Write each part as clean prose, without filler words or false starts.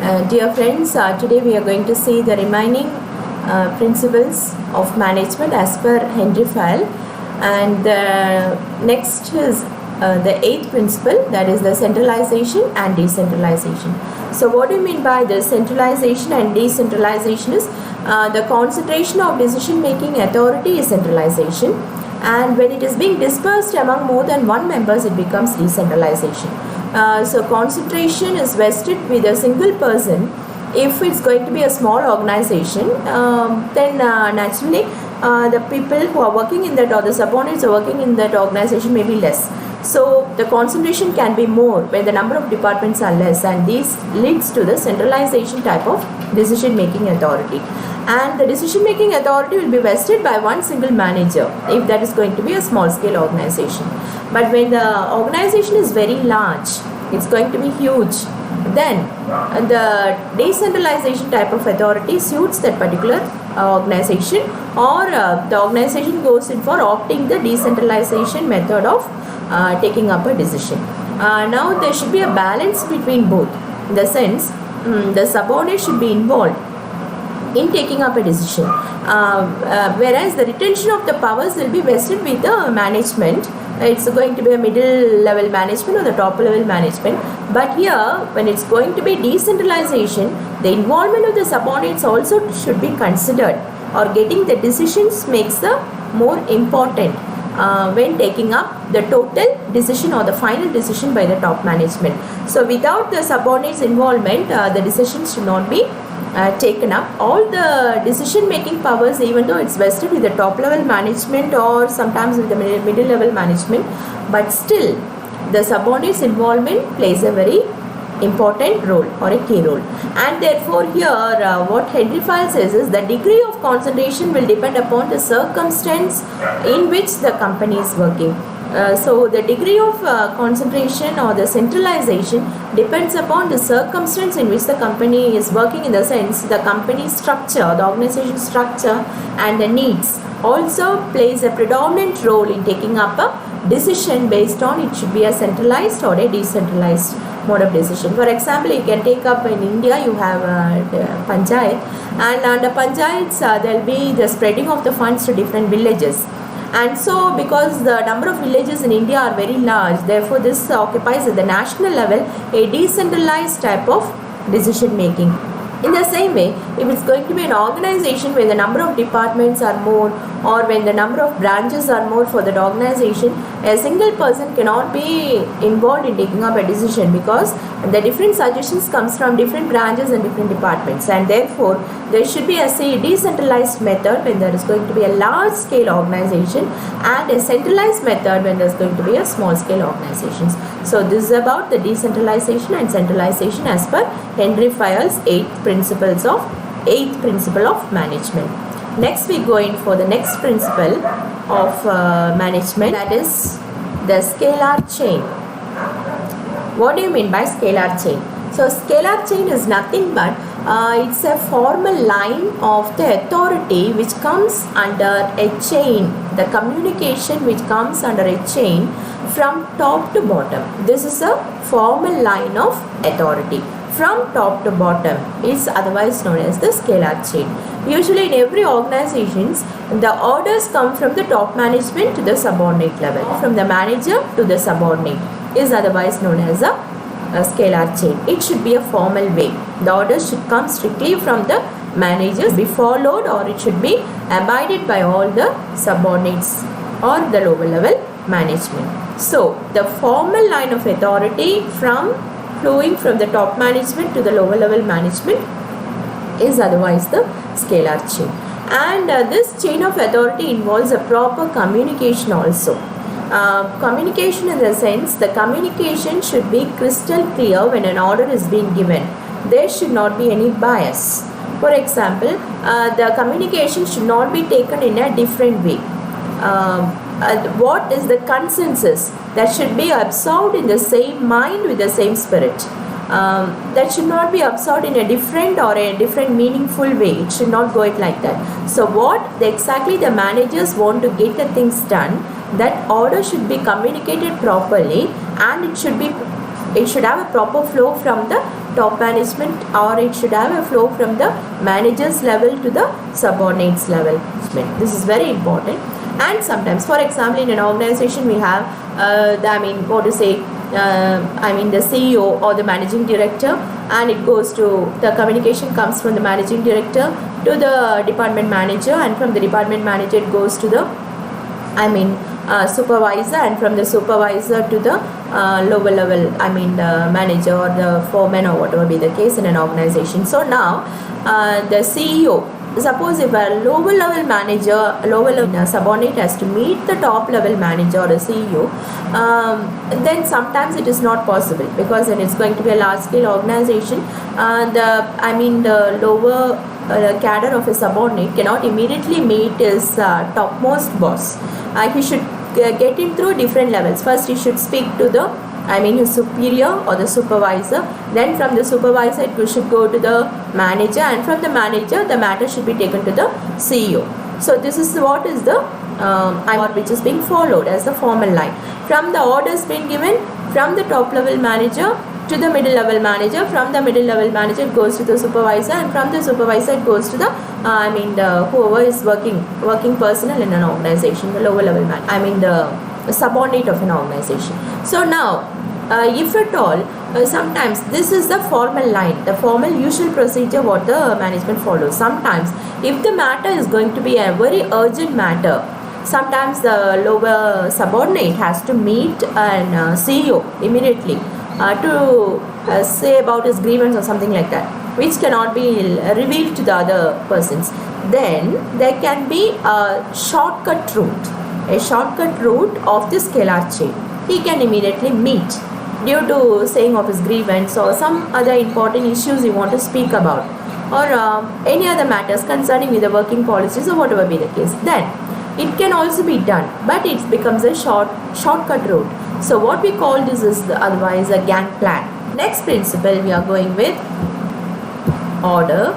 Dear friends, today we are going to see the remaining principles of management as per Henry Fayol, and next is the eighth principle, that is the centralization and decentralization. So what do you mean by the centralization and decentralization is the concentration of decision making authority is centralization, and when it is being dispersed among more than one members it becomes decentralization. So concentration is vested with a single person. If it's going to be a small organization, then naturally the people who are working in that, or the subordinates are working in that organization, may be less. So the concentration can be more when the number of departments are less, and this leads to the centralization type of decision making authority. And the decision making authority will be vested by one single manager if that is going to be a small scale organization. But when the organization is very large, it's going to be huge, then the decentralization type of authority suits that particular organization, or the organization goes in for opting the decentralization method of taking up a decision. Now there should be a balance between both, in the sense the subordinate should be involved in taking up a decision, whereas the retention of the powers will be vested with the management. It's going to be a middle level management or the top level management. But here, when it's going to be decentralization, the involvement of the subordinates also should be considered, or getting the decisions makes the more important when taking up the total decision or the final decision by the top management. So without the subordinates involvement, the decisions should not be taken up. All the decision making powers, even though it's vested with the top level management or sometimes with the middle level management, but still the subordinates involvement plays a very important role or a key role. And therefore here what Henry Fayol says is the degree of concentration will depend upon the circumstance in which the company is working. So the degree of concentration or the centralization depends upon the circumstance in which the company is working, in the sense the company structure, the organization structure and the needs also plays a predominant role in taking up a decision based on it should be a centralized or a decentralized mode of decision. For example, you can take up in India, you have panchayat, and under panchayats there will be the spreading of the funds to different villages. And so because the number of villages in India are very large, therefore this occupies at the national level a decentralized type of decision making. In the same way, if it's going to be an organization where the number of departments are more, or when the number of branches are more for that organization, a single person cannot be involved in taking up a decision, because the different suggestions comes from different branches and different departments, and therefore there should be a decentralized method when there is going to be a large scale organization, and a centralized method when there is going to be a small scale organizations. So this is about the decentralization and centralization as per Henry Fayol's eighth principle of management. Next we go in for the next principle of management, that is the scalar chain. What do you mean by scalar chain? So scalar chain is nothing but it's a formal line of the authority which comes under a chain, the communication which comes under a chain from top to bottom. This is a formal line of authority from top to bottom, is otherwise known as the scalar chain. Usually in every organizations, the orders come from the top management to the subordinate level, from the manager to the subordinate, is otherwise known as a scalar chain. It should be a formal way. The orders should come strictly from the managers, be followed, or it should be abided by all the subordinates or the lower level management. So the formal line of authority flowing from the top management to the lower level management is otherwise the scalar chain. And this chain of authority involves a proper communication also. Communication in the sense, the communication should be crystal clear when an order is being given. There should not be any bias. For example, the communication should not be taken in a different way. What is the consensus that should be absorbed in the same mind with the same spirit. That should not be absorbed in a different or a different meaningful way. It should not go it like that. So what exactly the managers want to get the things done, that order should be communicated properly, and it should have a proper flow from the top management, or it should have a flow from the manager's level to the subordinates level. This is very important. And sometimes, for example, in an organization we have the CEO or the managing director, and it goes to the communication comes from the managing director to the department manager, and from the department manager it goes to the supervisor, and from the supervisor to the lower level, the manager or the foreman or whatever be the case in an organization. So now the CEO, suppose if a lower level manager, lower level subordinate has to meet the top level manager or a CEO, then sometimes it is not possible, because then it's going to be a large scale organization. The lower cadre of a subordinate cannot immediately meet his topmost boss. He should get him through different levels. First he should speak to the his superior or the supervisor, then from the supervisor it should go to the manager, and from the manager the matter should be taken to the CEO. So this is what is the which is being followed as the formal line. From the orders being given from the top level manager to the middle level manager, from the middle level manager it goes to the supervisor, and from the supervisor it goes to the whoever is working personnel in an organization, the lower level the subordinate of an organization. So now if at all sometimes this is the formal line, the formal usual procedure what the management follows. Sometimes if the matter is going to be a very urgent matter, sometimes the lower subordinate has to meet an CEO immediately to say about his grievance or something like that, which cannot be revealed to the other persons. Then there can be a shortcut route of the scalar chain. He can immediately meet due to saying of his grievance or some other important issues he want to speak about, or any other matters concerning with the working policies or whatever be the case. Then it can also be done, but it becomes a shortcut route. So what we call this is otherwise a gang plan. Next principle we are going with order.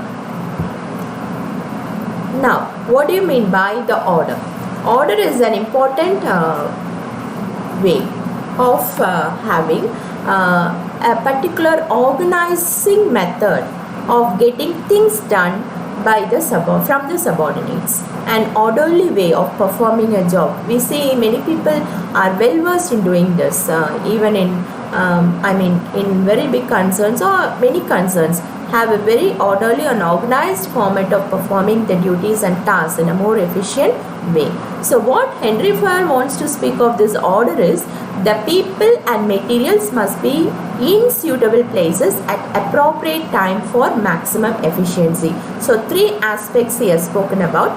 Now what do you mean by the order? Order is an important way of having a particular organizing method of getting things done by from the subordinates, an orderly way of performing a job. We see many people are well versed in doing this, even in in very big concerns or many concerns have a very orderly and organized format of performing the duties and tasks in a more efficient way. So what Henry Fayol wants to speak of this order is the people and materials must be in suitable places at appropriate time for maximum efficiency. So three aspects he has spoken about.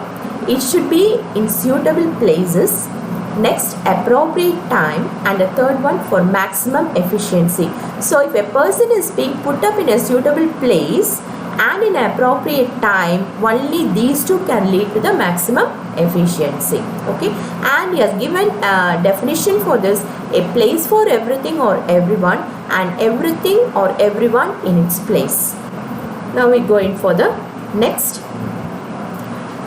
It should be in suitable places, next appropriate time, and the third one for maximum efficiency. So if a person is being put up in a suitable place and in appropriate time, only these two can lead to the maximum efficiency. Okay, and he has given a definition for this: a place for everything or everyone, and everything or everyone in its place. Now we go in for the next.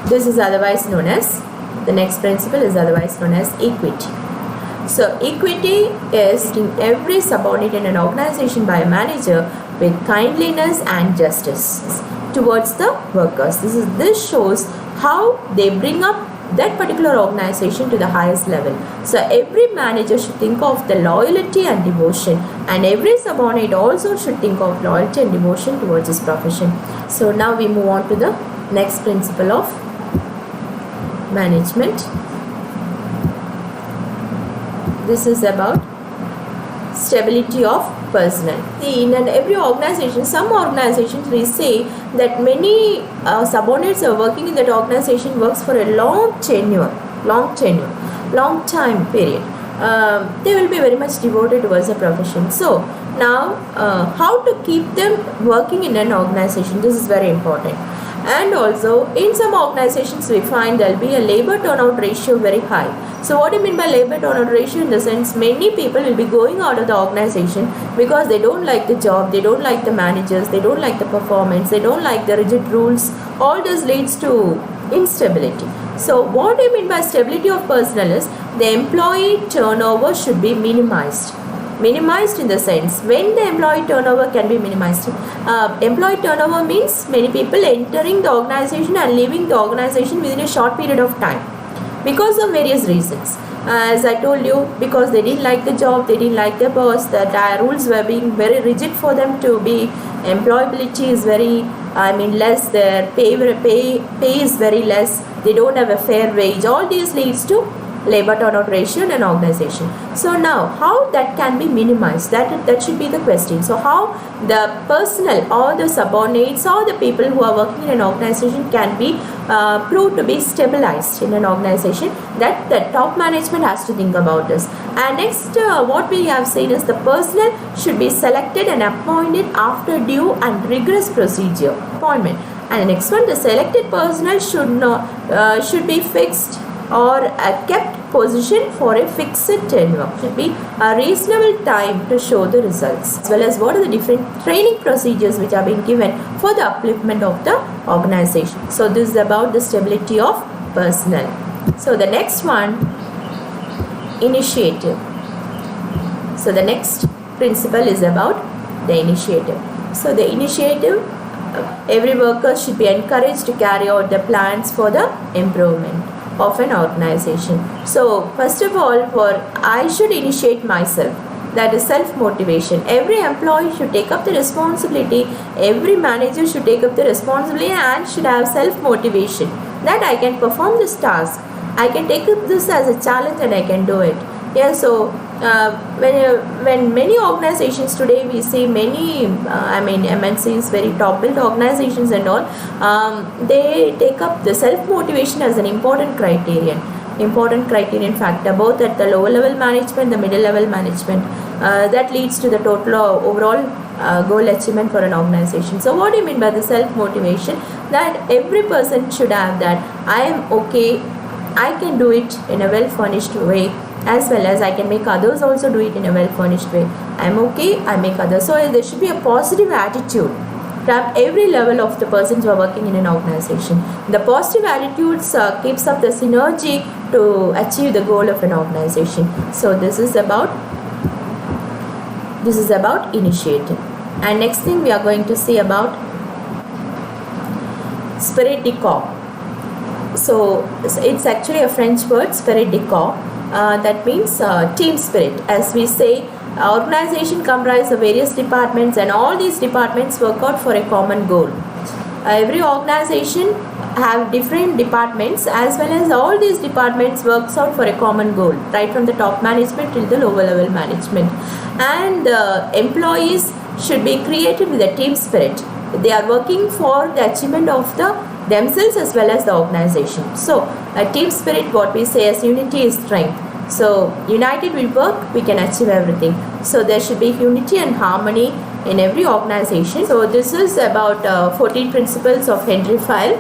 This is otherwise known as, the next principle is otherwise known as equity. So equity is in every subordinate in an organization by a manager with kindliness and justice towards the workers. This shows how they bring up that particular organization to the highest level. So every manager should think of the loyalty and devotion, and every subordinate also should think of loyalty and devotion towards his profession. So now we move on to the next principle of management. This is about stability of personnel. See, in every organization, some organizations we say that many subordinates are working in that organization works for a long time period. They will be very much devoted towards the profession. So now how to keep them working in an organization, this is very important. And also in some organizations we find there will be a labor turnout ratio very high. So what do you mean by labor turnout ratio? In the sense, many people will be going out of the organization because they don't like the job, they don't like the managers, they don't like the performance, they don't like the rigid rules. All this leads to instability. So what do you mean by stability of personnel is the employee turnover should be minimized. Minimized in the sense, when the employee turnover can be minimized? Employee turnover means many people entering the organization and leaving the organization within a short period of time because of various reasons. As I told you, because they didn't like the job, they didn't like the boss, the rules were being very rigid for them to be, employability is very, less, their pay is very less, they don't have a fair wage. All these leads to labor turnover ratio in an organization. So now, how that can be minimized? That should be the question. So how the personnel or the subordinates or the people who are working in an organization can be proved to be stabilized in an organization, that the top management has to think about this. And next, what we have seen is the personnel should be selected and appointed after due and rigorous procedure appointment. And the next one, the selected personnel should be fixed or a kept position for a fixed tenure. Should be a reasonable time to show the results, as well as what are the different training procedures which are being given for the upliftment of the organization. So this is about the stability of personnel. So the next one, initiative. So the next principle is about the initiative. So the initiative, every worker should be encouraged to carry out the plans for the improvement of an organization. So first of all, I should initiate myself. That is self-motivation. Every employee should take up the responsibility. Every manager should take up the responsibility and should have self-motivation that I can perform this task. I can take up this as a challenge and I can do it. Yeah, so when many organizations today, we see many MNCs, very top built organizations and all, they take up the self-motivation as an important criterion factor, both at the lower level management, the middle level management, that leads to the total overall goal achievement for an organization. So what do you mean by the self-motivation? That every person should have that I am okay, I can do it in a well-furnished way, as well as I can make others also do it in a well-furnished way. I am okay, I make others. So there should be a positive attitude from every level of the persons who are working in an organization. The positive attitudes keeps up the synergy to achieve the goal of an organization. So this is about initiative. And next thing we are going to see about spirit de corps. So it's actually a French word, spirit de corps. That means team spirit. As we say, organization comprises of various departments, and all these departments work out for a common goal. Every organization have different departments, as well as all these departments works out for a common goal, right from the top management till the lower level management. And employees should be created with a team spirit. They are working for the achievement of themselves as well as the organization. So a team spirit, what we say as unity is strength. So united we work, we can achieve everything. So there should be unity and harmony in every organization. So this is about 14 principles of Henry Fayol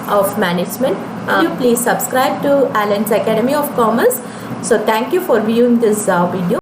of management. You please subscribe to Allen's Academy of Commerce. So thank you for viewing this video.